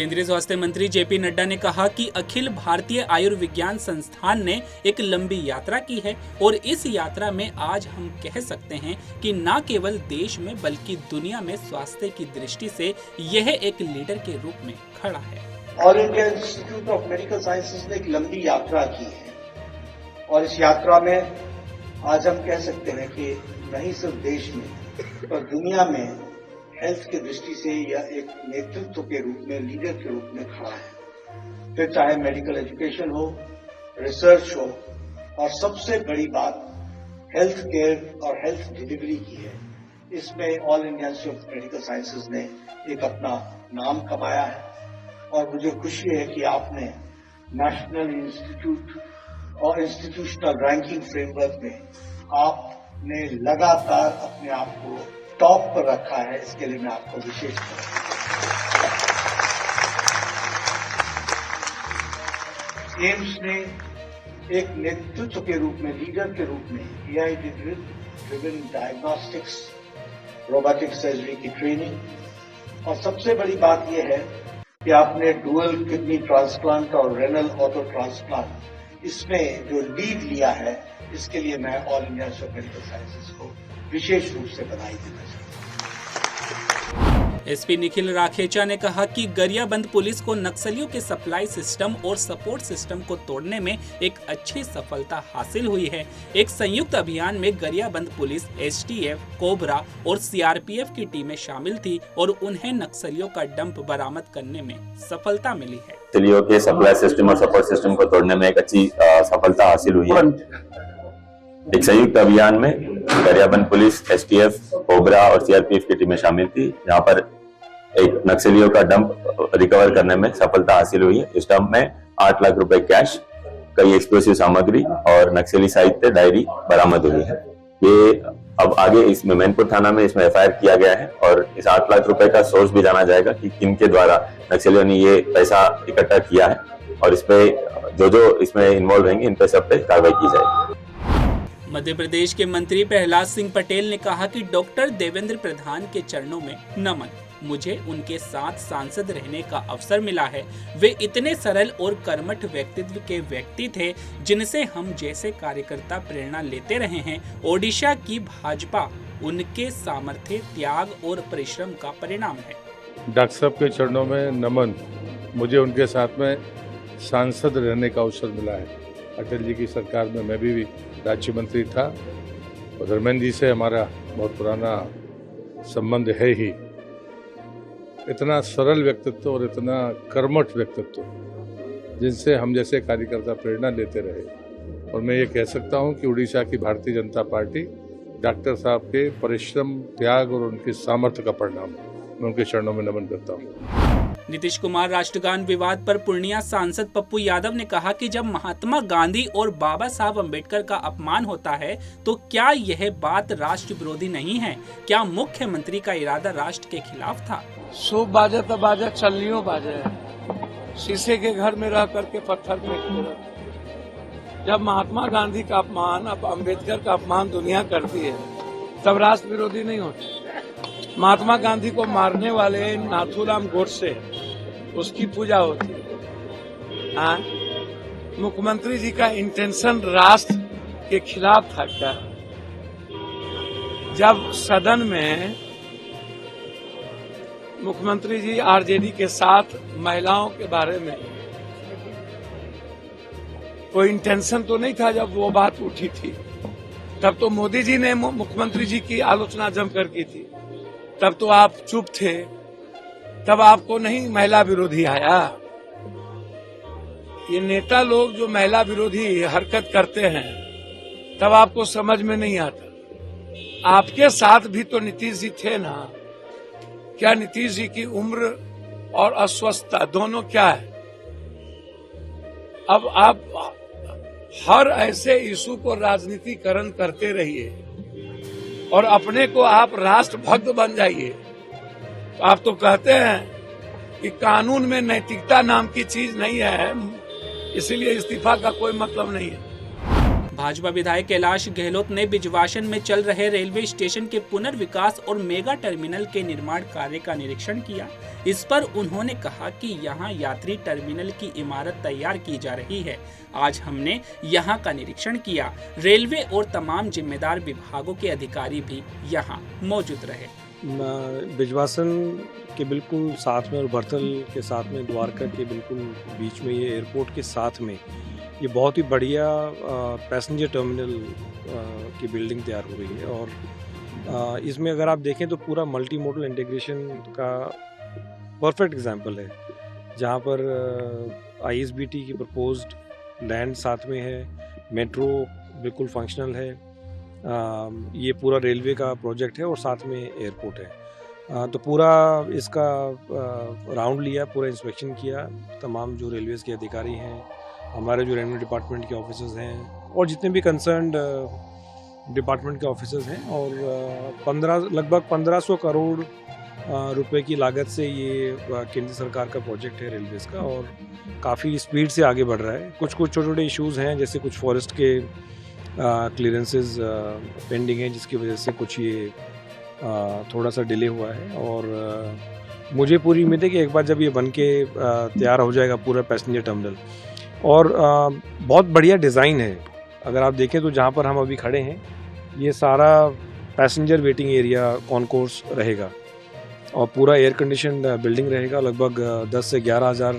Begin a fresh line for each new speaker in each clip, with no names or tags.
केंद्रीय स्वास्थ्य मंत्री जेपी नड्डा ने कहा कि अखिल भारतीय आयुर्विज्ञान संस्थान ने एक लंबी यात्रा की है और इस यात्रा में आज हम कह सकते हैं कि न केवल देश में बल्कि दुनिया में स्वास्थ्य की दृष्टि से यह एक लीडर के रूप में खड़ा है।
All India institute of medical sciences ने एक लंबी यात्रा की है और इस यात्रा में आज हम कह सकते हैं कि नहीं सिर्फ देश में पर दुनिया में हेल्थ की दृष्टि से यह एक नेतृत्व के रूप में, लीडर के रूप में खड़ा है। फिर चाहे मेडिकल एजुकेशन हो, रिसर्च हो और सबसे बड़ी बात हेल्थ केयर और हेल्थ डिलीवरी की है। इसमें all India institute of medical sciences ने एक अपना नाम कमाया है और मुझे खुशी है कि आपने नेशनल इंस्टीट्यूट और इंस्टीट्यूशनल रैंकिंग फ्रेमवर्क में आपने लगातार अपने आप को टॉप पर रखा है। इसके लिए मैं आपको विशेष एम्स ने एक नेतृत्व के रूप में, लीडर के रूप में AI driven diagnostics, robotic surgery की ट्रेनिंग और सबसे बड़ी बात यह है कि आपने डुअल किडनी ट्रांसप्लांट और रेनल ऑटो ट्रांसप्लांट इसमें जो लीड लिया है, इसके लिए मैं all India institute of medical sciences को विशेष रूप से बधाई देना चाहता हूं।
एसपी निखिल राखेचा ने कहा कि गरियाबंद पुलिस को नक्सलियों के सप्लाई सिस्टम और सपोर्ट सिस्टम को तोड़ने में एक अच्छी सफलता हासिल हुई है। एक संयुक्त अभियान में गरियाबंद पुलिस, STF, कोबरा और CRPF की टीमें शामिल थी और उन्हें नक्सलियों का डंप बरामद करने में सफलता मिली है।
नक्सलियों के सप्लाई सिस्टम और सपोर्ट सिस्टम को तोड़ने में एक अच्छी सफलता हासिल हुई है। एक संयुक्त अभियान में गरियाबंद पुलिस, STF, कोबरा और CRPF की टीमें शामिल थी, जहां पर एक नक्सलियों का डंप रिकवर करने में सफलता हासिल हुई है। इस डंप में 8 लाख रुपए कैश, कई एक्सप्लोसिव सामग्री और नक्सली साहित्य डायरी बरामद हुई है। ये अब आगे इसमें मैनपुर थाना में इसमें FIR किया गया है और इस 8 लाख रुपए का सोर्स भी जाना जाएगा कि किनके द्वारा नक्सलियों ने ये पैसा इकट्ठा किया है और इसपे जो इसमें इन्वॉल्व रहेंगे इन पे सब पे कार्रवाई की जाएगी।
मध्य प्रदेश के मंत्री प्रहलाद सिंह पटेल ने कहा कि डॉक्टर देवेंद्र प्रधान के चरणों में नमन। मुझे उनके साथ सांसद रहने का अवसर मिला है। वे इतने सरल और कर्मठ व्यक्तित्व के व्यक्ति थे जिनसे हम जैसे कार्यकर्ता प्रेरणा लेते रहे हैं। ओडिशा की भाजपा उनके सामर्थ्य, त्याग और परिश्रम का परिणाम है।
डॉक्टर साहब के चरणों में नमन। मुझे उनके साथ में सांसद रहने का अवसर मिला है। अटल जी की सरकार में मैं भी राज्य मंत्री था और धर्मेंद्र जी से हमारा बहुत पुराना संबंध है ही। इतना सरल व्यक्तित्व और इतना कर्मठ व्यक्तित्व जिनसे हम जैसे कार्यकर्ता प्रेरणा लेते रहे। और मैं ये कह सकता हूं कि उड़ीसा की भारतीय जनता पार्टी डॉक्टर साहब के परिश्रम, त्याग और उनके सामर्थ्य का परिणाम। मैं उनके चरणों में नमन करता हूं।
नीतीश कुमार राष्ट्रगान विवाद पर पूर्णिया सांसद पप्पू यादव ने कहा कि जब महात्मा गांधी और बाबा साहब अम्बेडकर का अपमान होता है तो क्या यह बात राष्ट्र विरोधी नहीं है? क्या मुख्यमंत्री का इरादा राष्ट्र के खिलाफ था?
सूप बाजे तो बाजे, चलनियों बाजे। शीशे के घर में रह करके पत्थर फेंकते। जब महात्मा गांधी का अपमान, अब अम्बेडकर का अपमान दुनिया करती है, तब राष्ट्र विरोधी नहीं होती। महात्मा गांधी को मारने वाले नाथूराम गोडसे, उसकी पूजा होती है। मुख्यमंत्री जी का इंटेंशन राष्ट्र के खिलाफ था क्या? जब सदन में मुख्यमंत्री जी RJD के साथ महिलाओं के बारे में कोई इंटेंशन तो नहीं था जब वो बात उठी थी। तब तो मोदी जी ने मुख्यमंत्री जी की आलोचना जमकर की थी। तब तो आप चुप थे, तब आपको नहीं महिला विरोधी आया। ये नेता लोग जो महिला विरोधी हरकत करते हैं तब आपको समझ में नहीं आता। आपके साथ भी तो नीतीश जी थे ना। क्या नीतीश जी की उम्र और अस्वस्थता दोनों क्या है? अब आप हर ऐसे इशू को राजनीतिकरण करते रहिए और अपने को आप राष्ट्र भक्त बन जाइए। तो आप तो कहते हैं कि कानून में नैतिकता नाम की चीज नहीं है, इसीलिए इस्तीफा का कोई मतलब नहीं है।
भाजपा विधायक कैलाश गहलोत ने बिजवासन में चल रहे रेलवे स्टेशन के पुनर्विकास और मेगा टर्मिनल के निर्माण कार्य का निरीक्षण किया। इस पर उन्होंने कहा कि यहां यात्री टर्मिनल की इमारत तैयार की जा रही है। आज हमने यहां का निरीक्षण किया। रेलवे और तमाम जिम्मेदार विभागों के अधिकारी भी यहां मौजूद रहे।
बिजवासन के बिल्कुल साथ में और भरतल के साथ में, द्वारका के बिल्कुल बीच में, ये एयरपोर्ट के साथ में ये बहुत ही बढ़िया पैसेंजर टर्मिनल की बिल्डिंग तैयार हो रही है। और इसमें अगर आप देखें तो पूरा मल्टी मोडल इंटीग्रेशन का परफेक्ट एग्जांपल है, जहाँ पर ISBT की प्रपोज्ड लैंड साथ में है, मेट्रो बिल्कुल फंक्शनल है, ये पूरा रेलवे का प्रोजेक्ट है और साथ में एयरपोर्ट है। तो पूरा इसका राउंड लिया, पूरा इंस्पेक्शन किया, तमाम जो रेलवेज़ के अधिकारी हैं, हमारे जो रेवेन्यू डिपार्टमेंट के ऑफिसर्स हैं और जितने भी कंसर्न्ड डिपार्टमेंट के ऑफिसर्स हैं, और लगभग 1500 करोड़ रुपए की लागत से ये केंद्र सरकार का प्रोजेक्ट है रेलवेज़ का, और काफ़ी स्पीड से आगे बढ़ रहा है। कुछ छोटे छोटे इश्यूज़ हैं, जैसे कुछ फॉरेस्ट के क्लियरेंसेस पेंडिंग हैं, जिसकी वजह से कुछ ये थोड़ा सा डिले हुआ है। और मुझे पूरी उम्मीद है कि एक बार जब ये बन के तैयार हो जाएगा पूरा पैसेंजर टर्मिनल, और बहुत बढ़िया डिज़ाइन है। अगर आप देखें तो जहाँ पर हम अभी खड़े हैं, ये सारा पैसेंजर वेटिंग एरिया कॉन्कोर्स रहेगा और पूरा एयर कंडीशन बिल्डिंग रहेगा। लगभग 10 से 11 हज़ार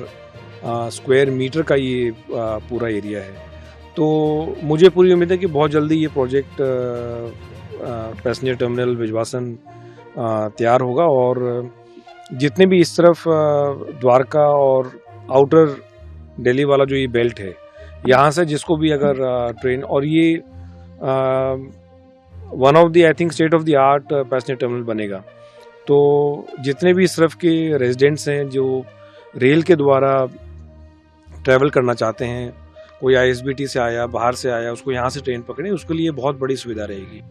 स्क्वायर मीटर का ये पूरा एरिया है। तो मुझे पूरी उम्मीद है कि बहुत जल्दी ये प्रोजेक्ट पैसेंजर टर्मिनल बिजवासन तैयार होगा, और जितने भी इस तरफ द्वारका और आउटर दिल्ली वाला जो ये बेल्ट है, यहाँ से जिसको भी अगर ट्रेन, और ये one of the I think state of the art passenger terminal बनेगा। तो जितने भी इस तरफ के रेजिडेंट्स हैं जो रेल के द्वारा ट्रैवल करना चाहते हैं, कोई ISBT से आया, बाहर से आया, उसको यहाँ से ट्रेन पकड़े, उसके लिए बहुत बड़ी सुविधा रहेगी।